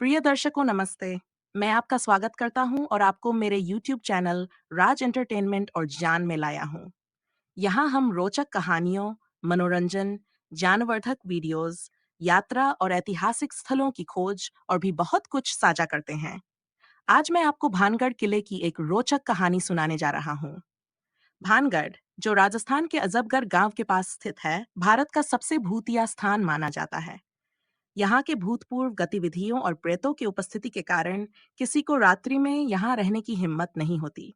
प्रिय दर्शकों नमस्ते। मैं आपका स्वागत करता हूं और आपको मेरे YouTube चैनल राज एंटरटेनमेंट और जान में लाया हूं। यहाँ हम रोचक कहानियों, मनोरंजन, ज्ञानवर्धक वीडियोस, यात्रा और ऐतिहासिक स्थलों की खोज और भी बहुत कुछ साझा करते हैं। आज मैं आपको भानगढ़ किले की एक रोचक कहानी सुनाने जा रहा हूँ। भानगढ़, जो राजस्थान के अजबगढ़ गांव के पास स्थित है, भारत का सबसे भूतिया स्थान माना जाता है। यहाँ के भूतपूर्व गतिविधियों और प्रेतों की उपस्थिति के कारण किसी को रात्रि में यहाँ रहने की हिम्मत नहीं होती।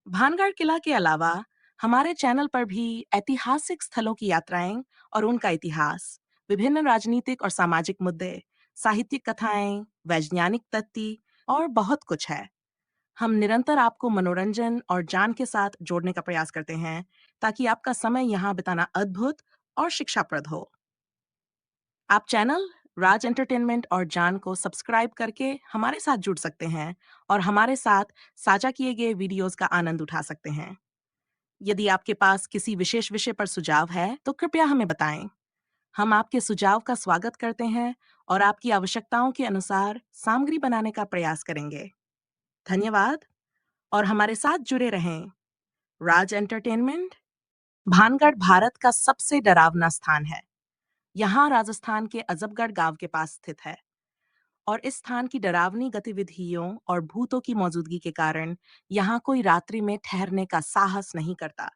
भानगढ़ किला के अलावा हमारे चैनल पर भी ऐतिहासिक स्थलों की यात्राएं और उनका इतिहास, विभिन्न राजनीतिक और सामाजिक मुद्दे, साहित्यिक कथाएं, वैज्ञानिक तथ्य और बहुत कुछ है। हम निरंतर आपको मनोरंजन और ज्ञान के साथ जोड़ने का प्रयास करते हैं ताकि आपका समय यहाँ बिताना अद्भुत और शिक्षाप्रद हो। आप चैनल राज एंटरटेनमेंट और जान को सब्सक्राइब करके हमारे साथ जुड़ सकते हैं और हमारे साथ साझा किए गए वीडियोस का आनंद उठा सकते हैं। यदि आपके पास किसी विशेष विषय पर सुझाव है तो कृपया हमें बताएं। हम आपके सुझाव का स्वागत करते हैं और आपकी आवश्यकताओं के अनुसार सामग्री बनाने का प्रयास करेंगे। धन्यवाद और हमारे साथ जुड़े रहें। राज एंटरटेनमेंट। भानगढ़ भारत का सबसे डरावना स्थान है। यहाँ राजस्थान के अजबगढ़ गांव के पास स्थित है और इस स्थान की डरावनी गतिविधियों और भूतों की मौजूदगी के कारण यहाँ कोई रात्रि में ठहरने का साहस नहीं करता।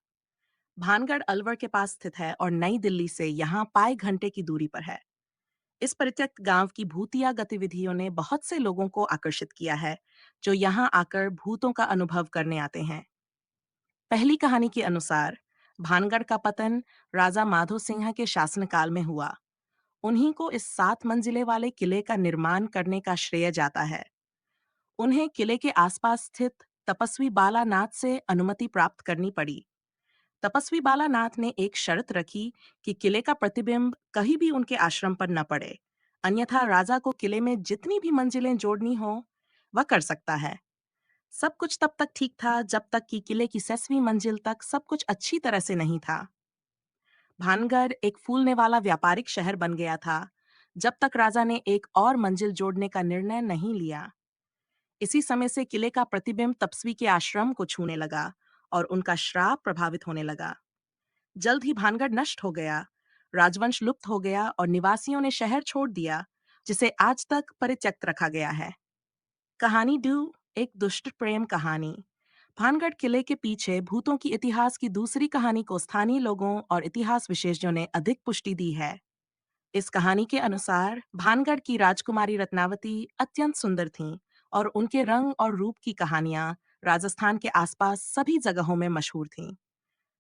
भानगढ़ अलवर के पास स्थित है और नई दिल्ली से यहाँ पाई घंटे की दूरी पर है। इस परित्यक्त गांव की भूतिया गतिविधियों ने बहुत से लोगों को आकर्षित किया है, जो यहाँ आकर भूतों का अनुभव करने आते हैं। पहली कहानी के अनुसार भानगढ़ का पतन राजा माधो सिंह के शासनकाल में हुआ। उन्हीं को इस 7 मंजिले वाले किले का निर्माण करने का श्रेय जाता है। उन्हें किले के आसपास स्थित तपस्वी बालानाथ से अनुमति प्राप्त करनी पड़ी। तपस्वी बालानाथ ने एक शर्त रखी कि किले का प्रतिबिंब कहीं भी उनके आश्रम पर न पड़े, अन्यथा राजा को किले में जितनी भी मंजिलें जोड़नी हो वह कर सकता है। सब कुछ तब तक ठीक था जब तक कि किले की 6वीं मंजिल तक सब कुछ अच्छी तरह से नहीं था। भानगढ़ एक फूलने वाला व्यापारिक शहर बन गया था जब तक राजा ने एक और मंजिल जोड़ने का निर्णय नहीं लिया। इसी समय से किले का प्रतिबिंब तपस्वी के आश्रम को छूने लगा और उनका श्राप प्रभावित होने लगा। जल्द ही भानगढ़ नष्ट हो गया, राजवंश लुप्त हो गया और निवासियों ने शहर छोड़ दिया, जिसे आज तक परित्यक्त रखा गया है। कहानी 2, एक दुष्ट प्रेम कहानी। भानगढ़ किले के पीछे भूतों की इतिहास की दूसरी कहानी को स्थानीय लोगों और इतिहास विशेषज्ञों ने अधिक पुष्टि दी है। इस कहानी के अनुसार भानगढ़ की राजकुमारी रत्नावती अत्यंत सुंदर थीं और उनके रंग और रूप की कहानियां राजस्थान के आसपास सभी जगहों में मशहूर थीं।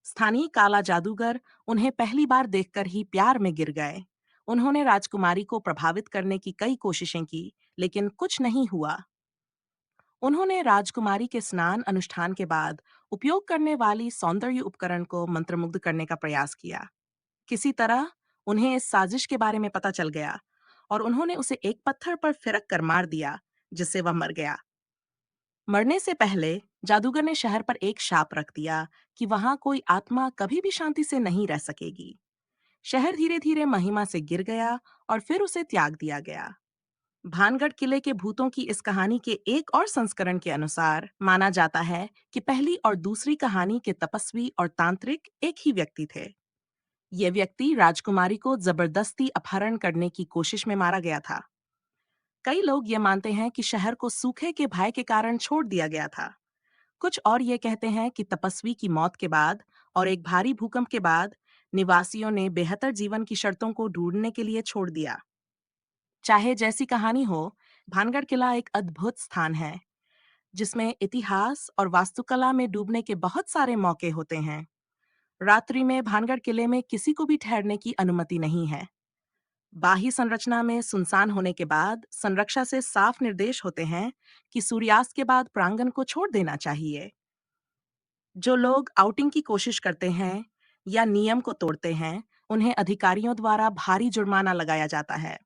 स्थानीय काला जादूगर उन्हें पहली बार देखकर ही प्यार में गिर गए। उन्होंने राजकुमारी को प्रभावित करने की कई कोशिशें की, लेकिन कुछ नहीं हुआ। उन्होंने राजकुमारी के स्नान अनुष्ठान के बाद उपयोग करने वाली सौंदर्य उपकरण को मंत्रमुग्ध करने का प्रयास किया। किसी तरह उन्हें इस साजिश के बारे में पता चल गया और उन्होंने उसे एक पत्थर पर फिरक कर मार दिया, जिससे वह मर गया। मरने से पहले जादूगर ने शहर पर एक शाप रख दिया कि वहां कोई आत्मा कभी भी शांति से नहीं रह सकेगी। शहर धीरे धीरे महिमा से गिर गया और फिर उसे त्याग दिया गया। भानगढ़ किले के भूतों की इस कहानी के एक और संस्करण के अनुसार माना जाता है कि पहली और दूसरी कहानी के तपस्वी और तांत्रिक एक ही व्यक्ति थे। ये व्यक्ति राजकुमारी को जबरदस्ती अपहरण करने की कोशिश में मारा गया था। कई लोग ये मानते हैं कि शहर को सूखे के भय के कारण छोड़ दिया गया था। कुछ और ये कहते हैं कि तपस्वी की मौत के बाद और एक भारी भूकंप के बाद निवासियों ने बेहतर जीवन की शर्तों को ढूंढने के लिए छोड़ दिया। चाहे जैसी कहानी हो, भानगढ़ किला एक अद्भुत स्थान है जिसमें इतिहास और वास्तुकला में डूबने के बहुत सारे मौके होते हैं। रात्रि में भानगढ़ किले में किसी को भी ठहरने की अनुमति नहीं है। बाह्य संरचना में सुनसान होने के बाद संरक्षा से साफ निर्देश होते हैं कि सूर्यास्त के बाद प्रांगण को छोड़ देना चाहिए। जो लोग आउटिंग की कोशिश करते हैं या नियम को तोड़ते हैं, उन्हें अधिकारियों द्वारा भारी जुर्माना लगाया जाता है।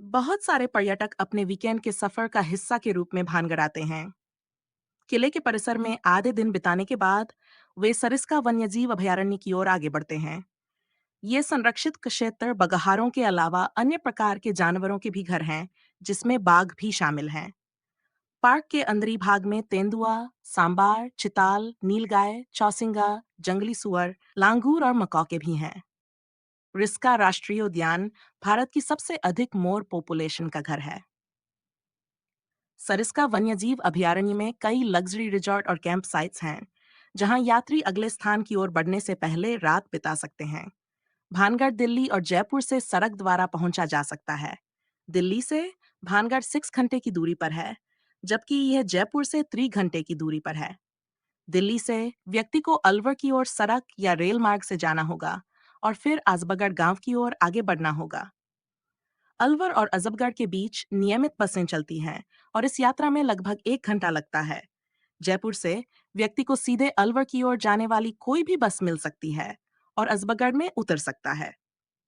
बहुत सारे पर्यटक अपने वीकेंड के सफर का हिस्सा के रूप में भानगढ़ आते हैं। किले के परिसर में आधे दिन बिताने के बाद वे सरिस्का वन्यजीव अभयारण्य की ओर आगे बढ़ते हैं। ये संरक्षित क्षेत्र बगहारों के अलावा अन्य प्रकार के जानवरों के भी घर हैं, जिसमें बाघ भी शामिल हैं। पार्क के अंदरी भाग में तेंदुआ, सांबार, चिताल, नीलगाय, चौसिंगा, जंगली सुअर, लांगूर और मकौके भी हैं। रिस्का राष्ट्रीय उद्यान भारत की सबसे अधिक मोर पॉपुलेशन का घर है। सरिस्का वन्यजीव अभयारण्य में कई लग्जरी रिजॉर्ट और कैंप साइट्स हैं, जहां यात्री अगले स्थान की ओर बढ़ने से पहले रात बिता सकते हैं। भानगढ़ दिल्ली और जयपुर से सड़क द्वारा पहुंचा जा सकता है। दिल्ली से भानगढ़ 6 घंटे की दूरी पर है, जबकि यह जयपुर से 3 घंटे की दूरी पर है। दिल्ली से व्यक्ति को अलवर की ओर सड़क या रेल मार्ग से जाना होगा और फिर आजबगढ़ गांव की ओर आगे बढ़ना होगा। अलवर और अजबगढ़ के बीच नियमित बसें चलती हैं और इस यात्रा में लगभग 1 घंटा लगता है। जयपुर से व्यक्ति को सीधे अलवर की ओर जाने वाली कोई भी बस मिल सकती है और अजबगढ़ में उतर सकता है।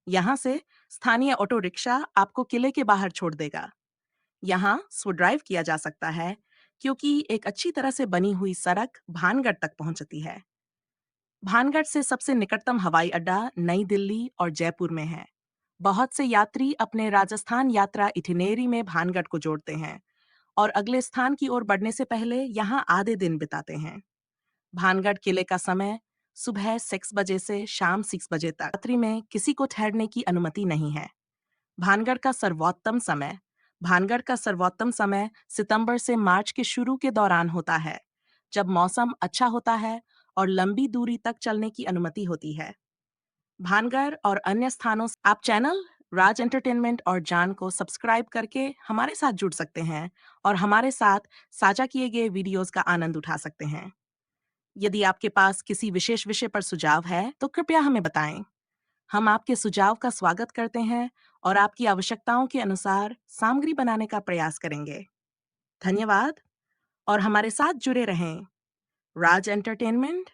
यहाँ से स्थानीय ऑटो रिक्शा आपको किले के बाहर छोड़ देगा। यहाँ स्व ड्राइव किया जा सकता है, क्योंकि एक अच्छी तरह से बनी हुई सड़क भानगढ़ तक पहुंचती है। भानगढ़ से सबसे निकटतम हवाई अड्डा नई दिल्ली और जयपुर में है। बहुत से यात्री अपने राजस्थान यात्रा इटिनेरी में भानगढ़ को जोड़ते हैं और अगले स्थान की ओर बढ़ने से पहले यहाँ आधे दिन बिताते हैं। भानगढ़ किले का समय सुबह 6 बजे से शाम 6 बजे तक। रात्रि में किसी को ठहरने की अनुमति नहीं है। भानगढ़ का सर्वोत्तम समय भानगढ़ का सर्वोत्तम समय सितंबर से मार्च के शुरू के दौरान होता है, जब मौसम अच्छा होता है और लंबी दूरी तक चलने की अनुमति होती है। भानगढ़ और अन्य स्थानों से आप चैनल राज एंटरटेनमेंट और जान को सब्सक्राइब करके हमारे साथ जुड़ सकते हैं और हमारे साथ साझा किए गए वीडियोस का आनंद उठा सकते हैं। यदि आपके पास किसी विशेष विषय पर सुझाव है, तो कृपया हमें बताएं। हम आपके सुझाव का स्वागत करते हैं और आपकी आवश्यकताओं के अनुसार सामग्री बनाने का प्रयास करेंगे। धन्यवाद और हमारे साथ जुड़े रहें। राज एंटरटेनमेंट